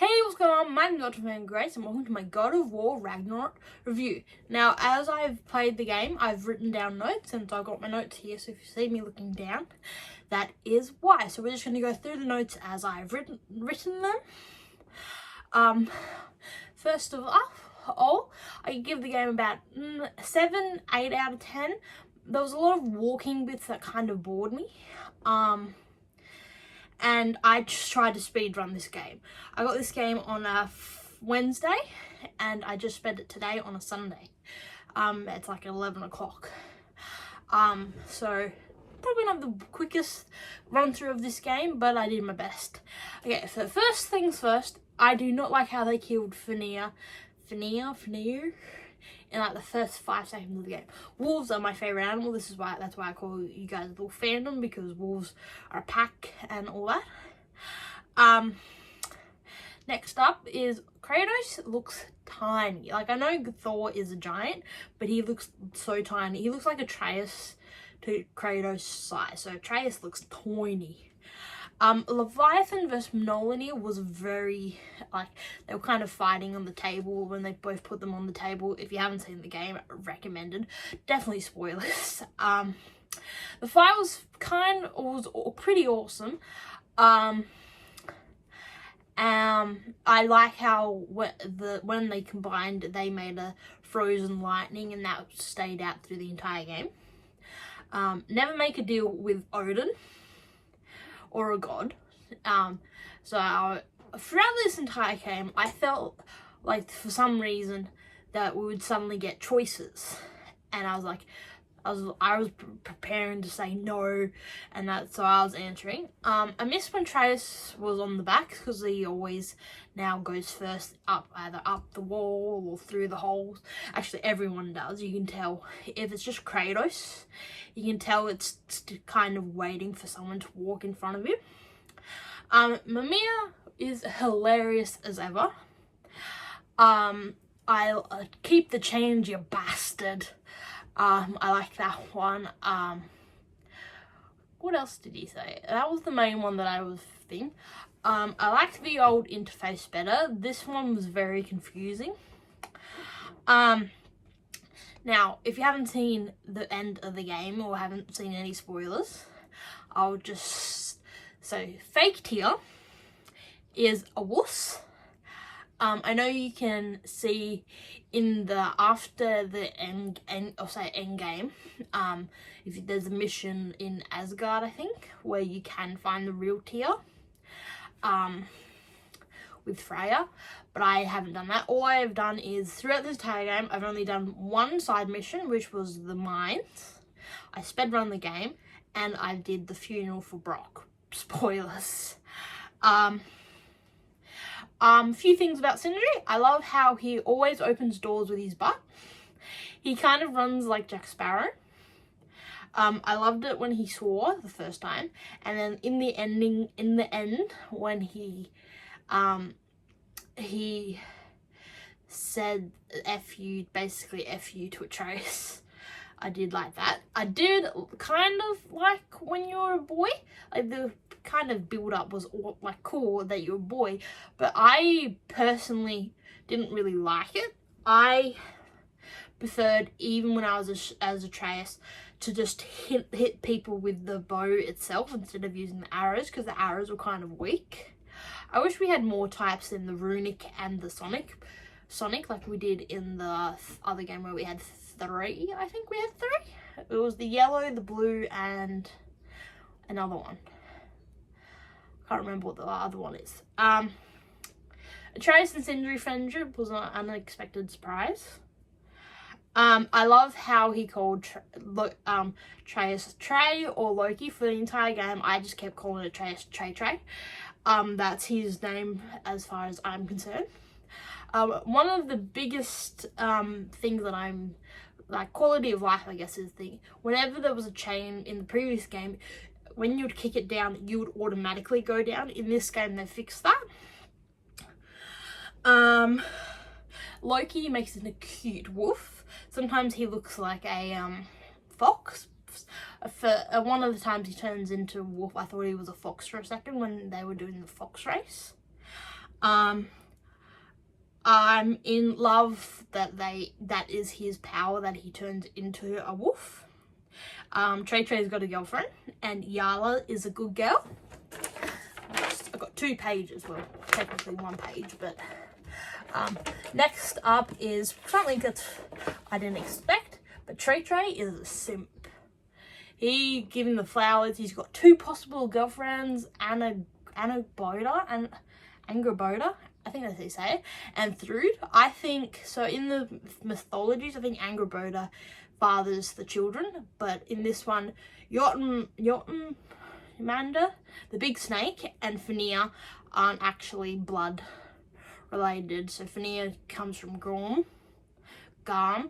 Hey, what's going on? My name is Grace and welcome to my God of War Ragnarok review. Now, as I've played the game, I've written down notes and I've got my notes here, so if you see me looking down, that is why. So we're just going to go through the notes as I've written them. First of all, I give the game about 7, 8 out of 10. There was a lot of walking bits that kind of bored me. And I just tried to speedrun this game. I got this game on a Wednesday and I just spent it today on a Sunday. It's like 11 o'clock. So probably not the quickest run through of this game, but I did my best. Okay, so first things first, I do not like how they killed Fenrir in like the first 5 seconds of the game. Wolves are my favorite animal. That's why I call you guys a little fandom, because wolves are a pack and all that. Next up is Kratos looks tiny. Like, I know Thor is a giant, but he looks so tiny. He looks like Atreus to Kratos' size. So Atreus looks tiny. Leviathan versus Mjolnir was very, like, they were kind of fighting on the table when they both put them on the table. If you haven't seen the game, recommended. Definitely spoilers. The fight was pretty awesome. I like how when they combined, they made a frozen lightning, and that stayed out through the entire game. Never make a deal with Odin or a god. Throughout this entire game, I felt like for some reason that we would suddenly get choices, and I was like, I was preparing to say no, and so I was answering. I missed when Atreus was on the back, because he always now goes first either up the wall or through the holes. Actually, everyone does. You can tell if it's just Kratos, you can tell it's kind of waiting for someone to walk in front of him. Mimir is hilarious as ever. I'll keep the change, you bastard. I like that one. What else did he say? That was the main one that I was thinking. I liked the old interface better. This one was very confusing. Now, if you haven't seen the end of the game or haven't seen any spoilers, I'll just... So, fake Tyr is a wuss. I know you can see in the after the end game, if there's a mission in Asgard, I think, where you can find the real Tyr, with Freya, but I haven't done that. All I have done is, throughout this entire game, I've only done one side mission, which was the mines. I sped run the game, and I did the funeral for Brock. Spoilers. Few things about Sindri. I love how he always opens doors with his butt. He kind of runs like Jack Sparrow. I loved it when he swore the first time, and then in the end, when he said F you, basically F you to Atreus. I did like that. I did kind of like when you were a boy, like the kind of build up was like cool that you're a boy, but I personally didn't really like it. I preferred, even when I was as Atreus, to just hit people with the bow itself instead of using the arrows, because the arrows were kind of weak. I wish we had more types in the runic and the Sonic, like we did in the other game where we had 3. I think we had 3. It was the yellow, the blue, and another one. I can't remember what the other one is. Atreus and Sindri friendship was an unexpected surprise. I love how he called Atreus Trey or Loki for the entire game. I just kept calling it Atreus Trey. That's his name as far as I'm concerned. One of the biggest things that I'm like, quality of life, I guess, is whenever there was a chain in the previous game, when you would kick it down, you would automatically go down. In this game, they fixed that. Loki makes an cute wolf. Sometimes he looks like a fox. For one of the times he turns into a wolf, I thought he was a fox for a second when they were doing the fox race. I'm in love that is his power, that he turns into a wolf. Trey's got a girlfriend, and Yala is a good girl. I've got 2 pages, well, technically 1 page, but next up is something that I didn't expect, but Trey is a simp. He giving the flowers. He's got 2 possible girlfriends, Angrboda, I think that's how you say it, and Thrud. I think so. In the mythologies, I think Angrboda fathers the children, but in this one, Jotunmander, the big snake, and Fenrir aren't actually blood related. So Fenrir comes from Garm. Garm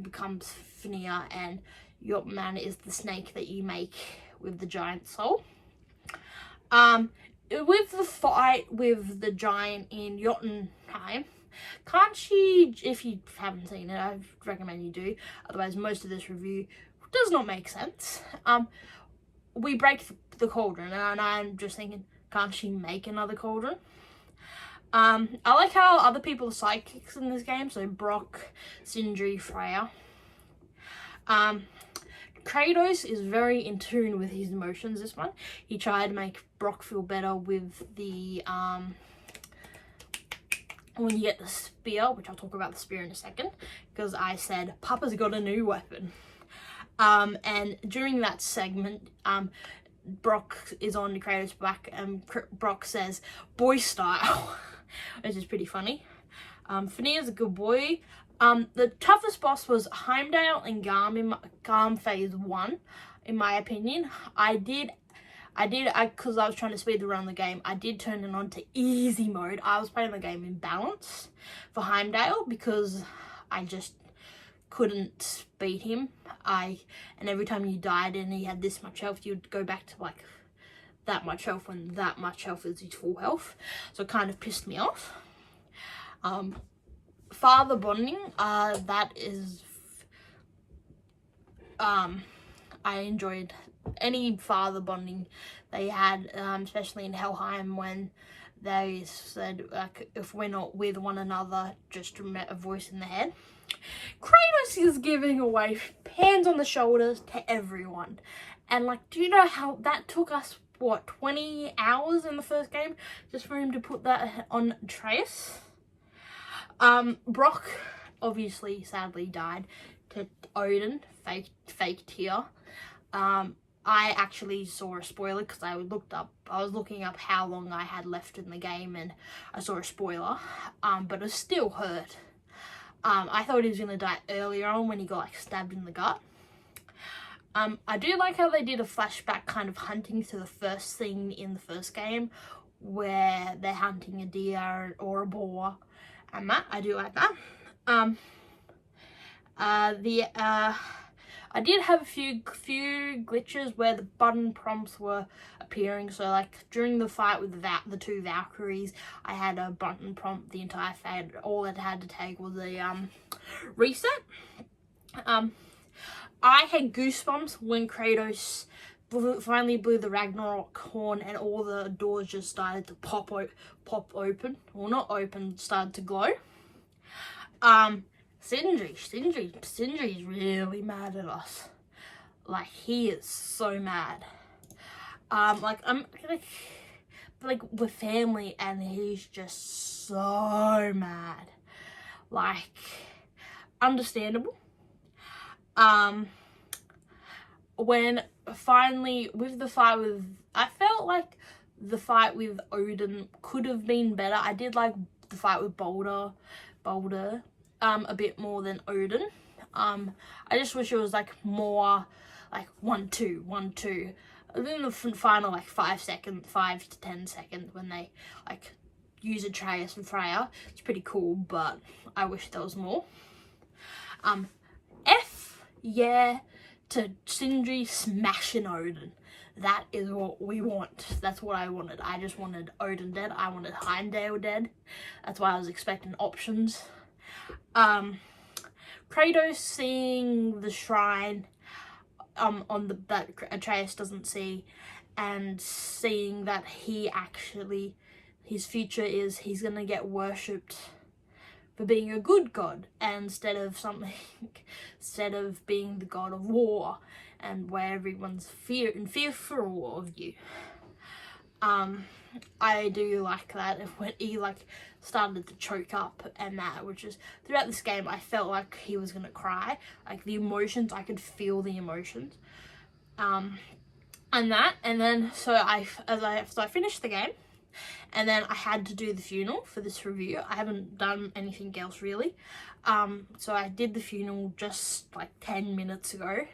becomes Fenrir, and Jotunmander is the snake that you make with the giant soul. With the fight with the giant in Jotunheim, can't she, if you haven't seen it, I recommend you do, otherwise most of this review does not make sense. We break the cauldron, and I'm just thinking, can't she make another cauldron? I like how other people are sidekicks in this game, so Brock, Sindri, Freya. Kratos is very in tune with his emotions this one. He tried to make Brock feel better with the, when you get the spear, which I'll talk about the spear in a second, because I said, Papa's got a new weapon. And during that segment, Brock is on Kratos' back, and Brock says, boy style, which is pretty funny. Fenrir's a good boy. The toughest boss was Heimdall and Garm in Garm phase 1, in my opinion. Because I was trying to speed run the game, I did turn it on to easy mode. I was playing the game in balance for Heimdall because I just couldn't beat him. And every time you died and he had this much health, you'd go back to like that much health when that much health is his full health. So it kind of pissed me off. Father bonding, that is, I enjoyed any father bonding they had, especially in Helheim when they said, like, if we're not with one another, just a voice in the head. Kratos is giving away hands on the shoulders to everyone. And, like, do you know how that took us, what, 20 hours in the first game just for him to put that on Atreus? Brock obviously sadly died to Odin, fake tear. I actually saw a spoiler because I was looking up how long I had left in the game, and I saw a spoiler, but it still hurt. I thought he was going to die earlier on when he got like stabbed in the gut. I do like how they did a flashback kind of hunting to the first scene in the first game where they're hunting a deer or a boar, and that, I do like that. I did have a few glitches where the button prompts were appearing. So like during the fight with the 2 Valkyries, I had a button prompt the entire fight. All it had to take was a reset. I had goosebumps when Kratos finally blew the Ragnarok horn and all the doors just started to pop open. Well, not open, started to glow. Sindri's really mad at us. Like, he is so mad. Like, we're family and he's just so mad. Like, understandable. When finally, with the fight with, I felt like the fight with Odin could have been better. I did like the fight with Balder, a bit more than Odin. I just wish it was like more like 1-2, 1-2. Then the final like 5 to 10 seconds when they like use Atreus and Freya, it's pretty cool, but I wish there was more. Yeah, to Sindri smashing Odin. That is what we want. That's what I wanted. I just wanted Odin dead. I wanted Heimdall dead. That's why I was expecting options. Kratos seeing the shrine that Atreus doesn't see, and seeing that he actually his future is he's gonna get worshipped for being a good god, and instead of being the god of war, and where everyone's fearful of you. I do like that when he like started to choke up and that, which is throughout this game I felt like he was gonna cry, like the emotions, I could feel the emotions, and then so I finished the game, and then I had to do the funeral for this review. I haven't done anything else really, so I did the funeral just like 10 minutes ago,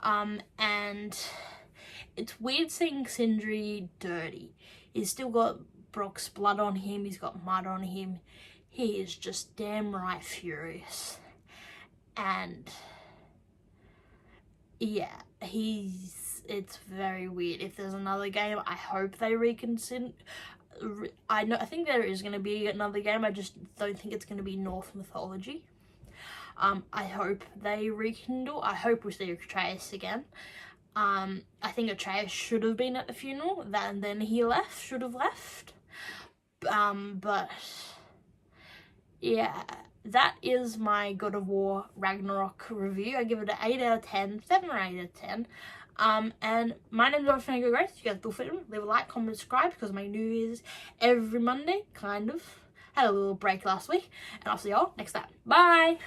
and it's weird seeing Sindri dirty. He's still got Brock's blood on him, he's got mud on him, he is just damn right furious, and yeah, it's very weird. If there's another game, I hope they reconsider. I think there is going to be another game, I just don't think it's going to be Norse mythology. I hope they rekindle. I hope we see Atreus again. I think Atreus should have been at the funeral, and then he should have left. But yeah, that is my God of War Ragnarok review. I give it an 8 out of 10, 7 or 8 out of 10. And my name is Grace. You guys do fit, leave a like, comment, subscribe, because my new is every Monday, kind of. Had a little break last week, and I'll see y'all next time. Bye!